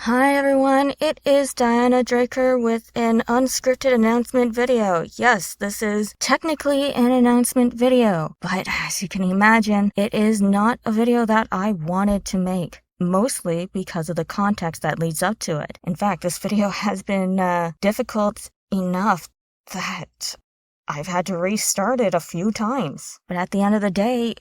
Hi everyone, it is Diana Draker with an unscripted announcement video. Yes, this is technically an announcement video, but as you can imagine, it is not a video that I wanted to make. Mostly because of the context that leads up to it. In fact, this video has been difficult enough that I've had to restart it a few times. But at the end of the day,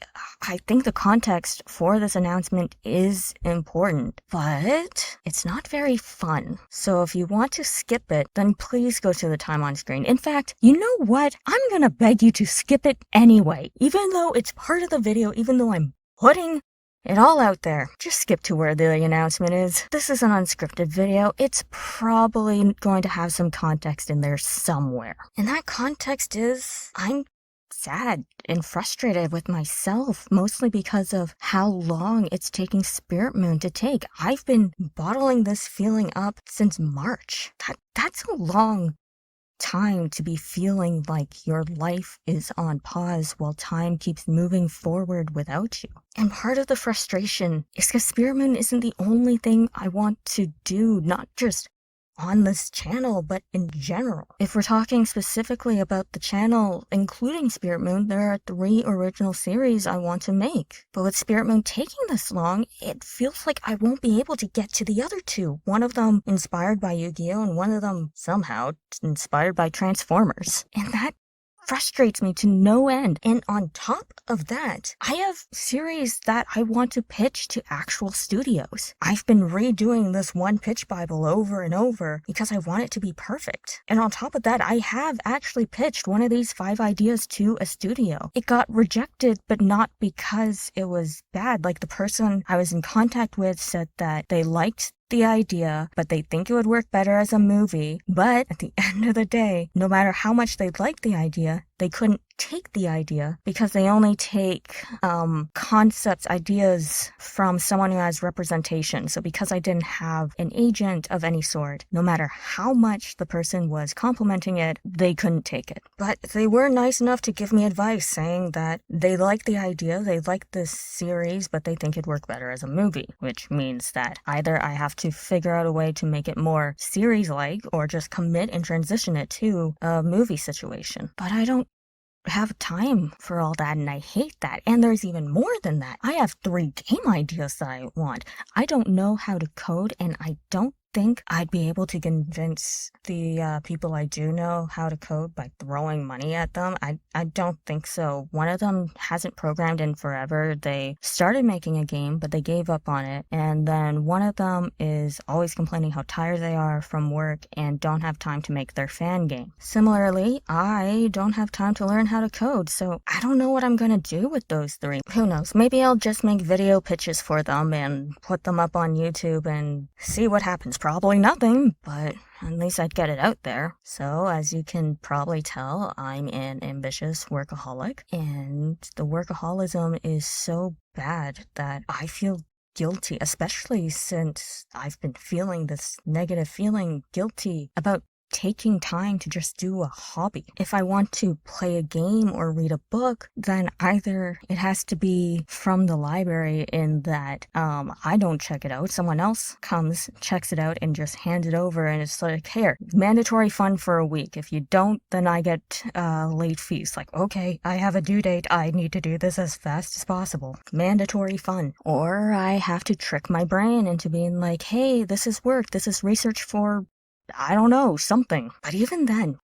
I think the context for this announcement is important, but it's not very fun. So if you want to skip it, then please go to the time on screen. In fact, you know what? I'm gonna beg you to skip it anyway. Even though it's part of the video, even though I'm putting it all out there. Just skip to where the announcement is. This is an unscripted video. It's probably going to have some context in there somewhere. And that context is, I'm sad and frustrated with myself, mostly because of how long it's taking Spirit Moon to take. I've been bottling this feeling up since March. That's a long time to be feeling like your life is on pause while time keeps moving forward without you. And part of the frustration is because Spirit Moon isn't the only thing I want to do, not just on this channel, but in general. If we're talking specifically about the channel, including Spirit Moon, there are 3 original series I want to make. But with Spirit Moon taking this long, it feels like I won't be able to get to the other 2. One of them inspired by Yu-Gi-Oh! And one of them somehow inspired by Transformers. And that frustrates me to no end. And on top of that, I have series that I want to pitch to actual studios. I've been redoing this one pitch Bible over and over because I want it to be perfect. And on top of that, I have actually pitched one of these 5 ideas to a studio. It got rejected, but not because it was bad. Like the person I was in contact with said that they liked the idea, but they think it would work better as a movie. But at the end of the day, no matter how much they liked the idea, they couldn't take the idea because they only take concepts, ideas from someone who has representation. So because I didn't have an agent of any sort, no matter how much the person was complimenting it, they couldn't take it. But they were nice enough to give me advice saying that they like the idea, they like this series, but they think it'd work better as a movie, which means that either I have to figure out a way to make it more series-like or just commit and transition it to a movie situation. But I don't have time for all that, and I hate that. And there's even more than that. I have 3 game ideas that I want. I don't know how to code, and I don't think I'd be able to convince the people I do know how to code by throwing money at them. I don't think so. One of them hasn't programmed in forever. They started making a game, but they gave up on it. And then one of them is always complaining how tired they are from work and don't have time to make their fan game. Similarly, I don't have time to learn how to code, so I don't know what I'm gonna do with those 3. Who knows? Maybe I'll just make video pitches for them and put them up on YouTube and see what happens. Probably nothing, but at least I'd get it out there. So, as you can probably tell, I'm an ambitious workaholic, and the workaholism is so bad that I feel guilty, especially since I've been feeling this negative feeling, guilty about taking time to just do a hobby. If I want to play a game or read a book, then either it has to be from the library in that I don't check it out, someone else comes, checks it out, and just hands it over, and it's like, here, mandatory fun for a week. If you don't, then I get late fees. Like, okay, I have a due date, I need to do this as fast as possible. Mandatory fun. Or I have to trick my brain into being like, hey, this is work, this is research for I don't know, something. But even then,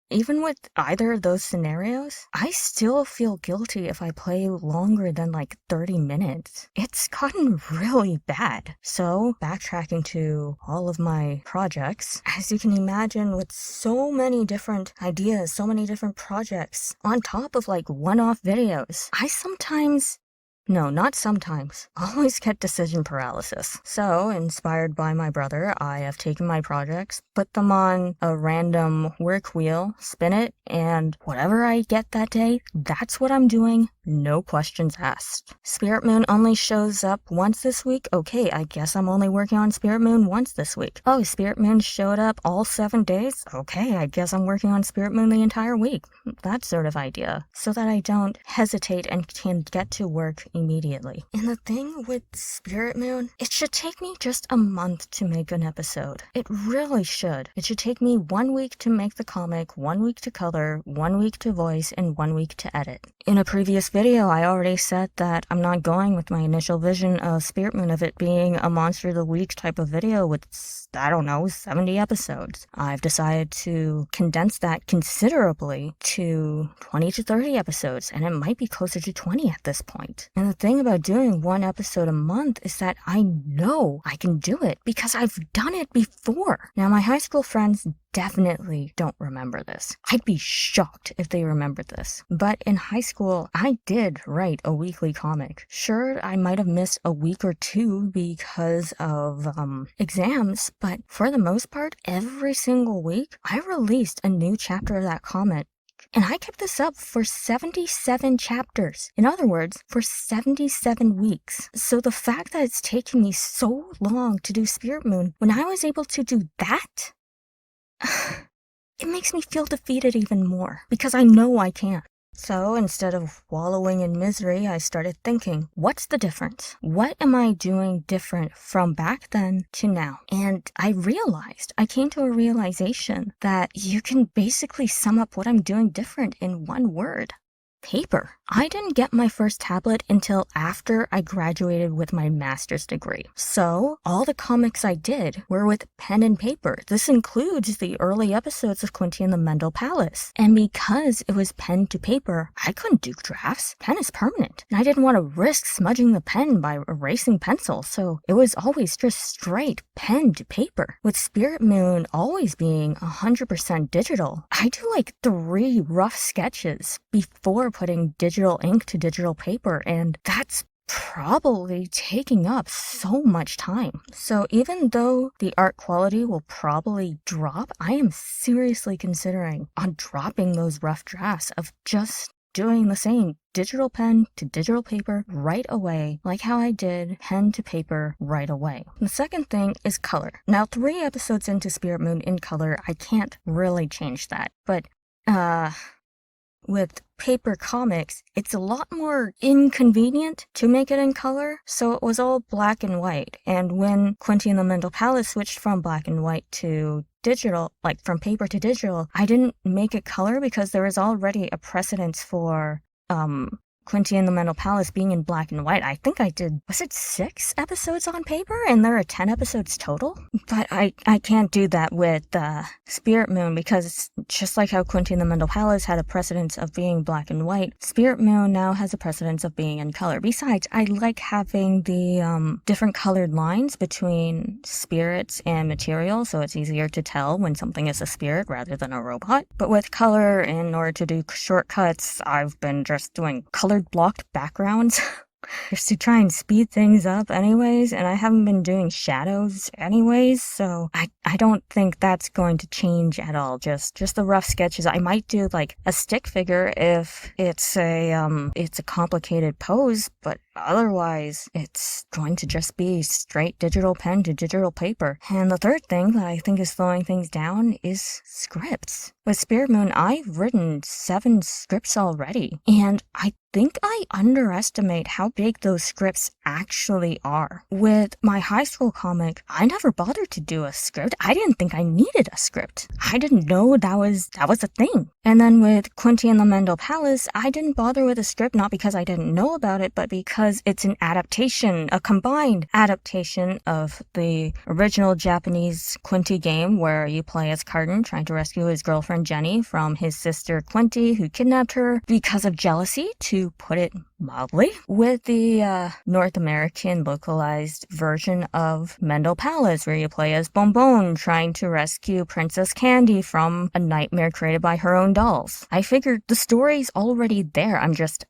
even with either of those scenarios, I still feel guilty if I play longer than like 30 minutes. It's gotten really bad. So, backtracking to all of my projects, as you can imagine, with so many different ideas, so many different projects, on top of like one-off videos, I sometimes No, not sometimes. Always get decision paralysis. So, inspired by my brother, I have taken my projects, put them on a random work wheel, spin it, and whatever I get that day, that's what I'm doing. no questions asked. Spirit Moon only shows up once this week? Okay, I guess I'm only working on Spirit Moon once this week. Oh, Spirit Moon showed up all 7 days? Okay, I guess I'm working on Spirit Moon the entire week. That sort of idea. So that I don't hesitate and can get to work immediately. And the thing with Spirit Moon, it should take me just a month to make an episode. It really should. It should take me 1 week to make the comic, 1 week to color, 1 week to voice, and 1 week to edit. In a previous video, I already said that I'm not going with my initial vision of Spirit Moon of it being a Monster of the Week type of video with, I don't know, 70 episodes. I've decided to condense that considerably to 20 to 30 episodes, and it might be closer to 20 at this point. And the thing about doing 1 episode a month is that I know I can do it because I've done it before. Now, my high school friends definitely don't remember this. I'd be shocked if they remembered this. But in high school, I did write a weekly comic. Sure, I might have missed a week or 2 because of exams, but for the most part, every single week, I released a new chapter of that comic. And I kept this up for 77 chapters. In other words, for 77 weeks. So the fact that it's taken me so long to do Spirit Moon, when I was able to do that, it makes me feel defeated even more, because I know I can. So instead of wallowing in misery, I started thinking, what's the difference? What am I doing different from back then to now? And I came to a realization that you can basically sum up what I'm doing different in one word. Paper. I didn't get my first tablet until after I graduated with my master's degree. So all the comics I did were with pen and paper. This includes the early episodes of Quinty and the Mendel Palace. And because it was pen to paper, I couldn't do drafts. Pen is permanent. And I didn't want to risk smudging the pen by erasing pencil. So it was always just straight pen to paper. With Spirit Moon always being 100% digital, I do like 3 rough sketches before putting digital ink to digital paper, and that's probably taking up so much time. So even though the art quality will probably drop, I am seriously considering on dropping those rough drafts of just doing the same digital pen to digital paper right away, like how I did pen to paper right away. The second thing is color. Now, 3 episodes into Spirit Moon in color, I can't really change that, but with paper comics, it's a lot more inconvenient to make it in color, so it was all black and white. And when Quinty and the Mendel Palace switched from black and white to digital, like from paper to digital, I didn't make it color because there was already a precedence for Quinty and the Mendel Palace being in black and white. I think I did, was it 6 episodes on paper? And there are 10 episodes total? But I can't do that with Spirit Moon, because just like how Quinty and the Mendel Palace had a precedence of being black and white, Spirit Moon now has a precedence of being in color. Besides, I like having the different colored lines between spirits and material, so it's easier to tell when something is a spirit rather than a robot. But with color, in order to do shortcuts, I've been just doing colored blocked backgrounds just to try and speed things up anyways, and I haven't been doing shadows anyways, so I don't think that's going to change at all. Just the rough sketches. I might do like a stick figure if it's a complicated pose, but otherwise it's going to just be straight digital pen to digital paper. And the third thing that I think is slowing things down is scripts. With Spirit Moon, I've written 7 scripts already, and I think I underestimate how big those scripts actually are. With my high school comic, I never bothered to do a script. I didn't think I needed a script. I didn't know that was a thing. And then with Quinty and the Mendel Palace, I didn't bother with a script, not because I didn't know about it, but because it's an adaptation, a combined adaptation of the original Japanese Quinty game where you play as Carden trying to rescue his girlfriend Jenny from his sister Quinty, who kidnapped her because of jealousy, to put it mildly, with the North American localized version of Mendel Palace, where you play as Bonbon trying to rescue Princess Candy from a nightmare created by her own dolls. I figured the story's already there. I'm just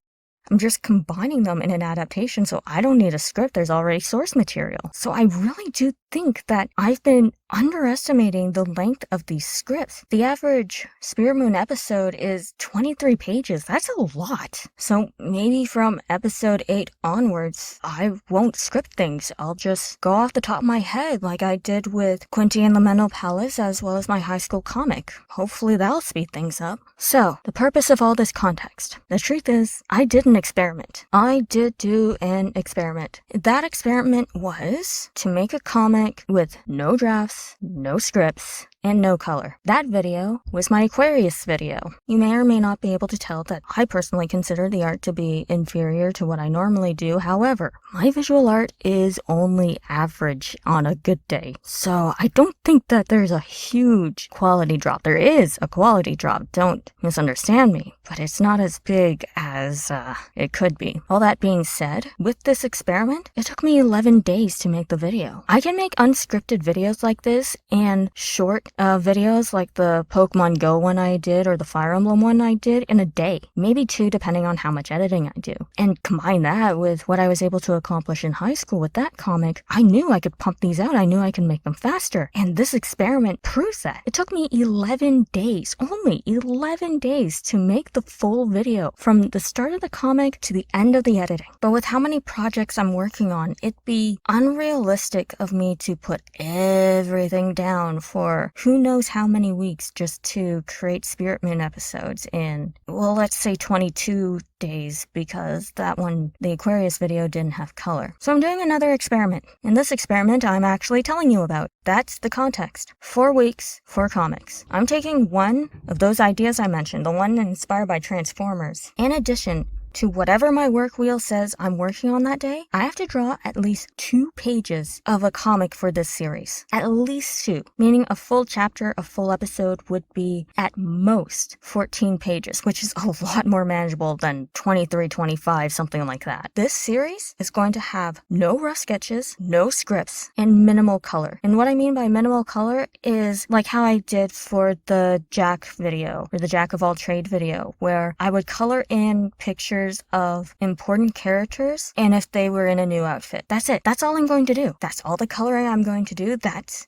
combining them in an adaptation, so I don't need a script. There's already source material. So I really do think that I've been underestimating the length of these scripts. The average Spirit Moon episode is 23 pages. That's a lot. So maybe from episode 8 onwards, I won't script things. I'll just go off the top of my head like I did with Quinty and the Mental Palace as well as my high school comic. Hopefully that'll speed things up. So, the purpose of all this context. The truth is, I did an experiment. I did do an experiment. That experiment was to make a comic with no drafts, no scripts, and no color. That video was my Aquarius video. You may or may not be able to tell that I personally consider the art to be inferior to what I normally do. However, my visual art is only average on a good day. So I don't think that there's a huge quality drop. There is a quality drop, don't misunderstand me, but it's not as big as it could be. All that being said, with this experiment, it took me 11 days to make the video. I can make unscripted videos like this and short videos like the Pokemon Go one I did or the Fire Emblem one I did in a day, maybe 2 depending on how much editing I do. And combine that with what I was able to accomplish in high school with that comic, I knew I could pump these out. I knew I could make them faster. And this experiment proves that. It took me 11 days, only 11 days to make the full video from the start of the comic to the end of the editing. But with how many projects I'm working on, it'd be unrealistic of me to put everything down for who knows how many weeks just to create Spirit Moon episodes in, well, let's say 22 days, because that one, the Aquarius video, didn't have color. So I'm doing another experiment. In this experiment, I'm actually telling you about. That's the context. 4 weeks, 4 comics. I'm taking one of those ideas I mentioned, the one inspired by Transformers. In addition to whatever my work wheel says I'm working on that day, I have to draw at least 2 pages of a comic for this series. At least 2, meaning a full chapter, a full episode would be at most 14 pages, which is a lot more manageable than 23, 25, something like that. This series is going to have no rough sketches, no scripts, and minimal color. And what I mean by minimal color is like how I did for the Jack video, or the Jack of all trade video, where I would color in pictures of important characters and if they were in a new outfit. That's it. That's all I'm going to do. That's all the coloring I'm going to do. That's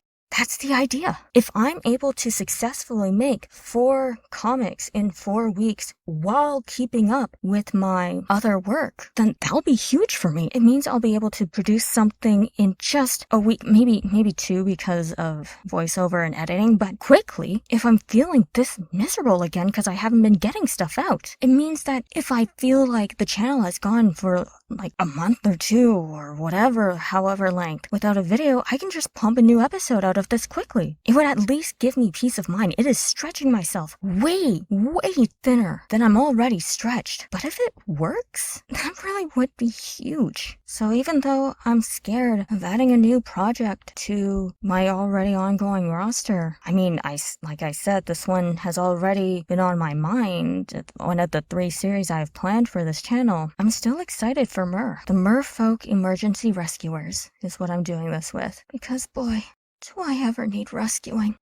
the idea. If I'm able to successfully make 4 comics in 4 weeks while keeping up with my other work, then that'll be huge for me. It means I'll be able to produce something in just a week, maybe 2 because of voiceover and editing, but quickly, if I'm feeling this miserable again because I haven't been getting stuff out, it means that if I feel like the channel has gone for like a month or 2 or whatever, however length, without a video, I can just pump a new episode out of this quickly. It would at least give me peace of mind. It is stretching myself way thinner than I'm already stretched. But if it works, that really would be huge. So even though I'm scared of adding a new project to my already ongoing roster, I mean, like I said, this one has already been on my mind, one of the 3 series I've planned for this channel. I'm still excited for Mer. The Merfolk Emergency Rescuers is what I'm doing this with. Because boy, do I ever need rescuing.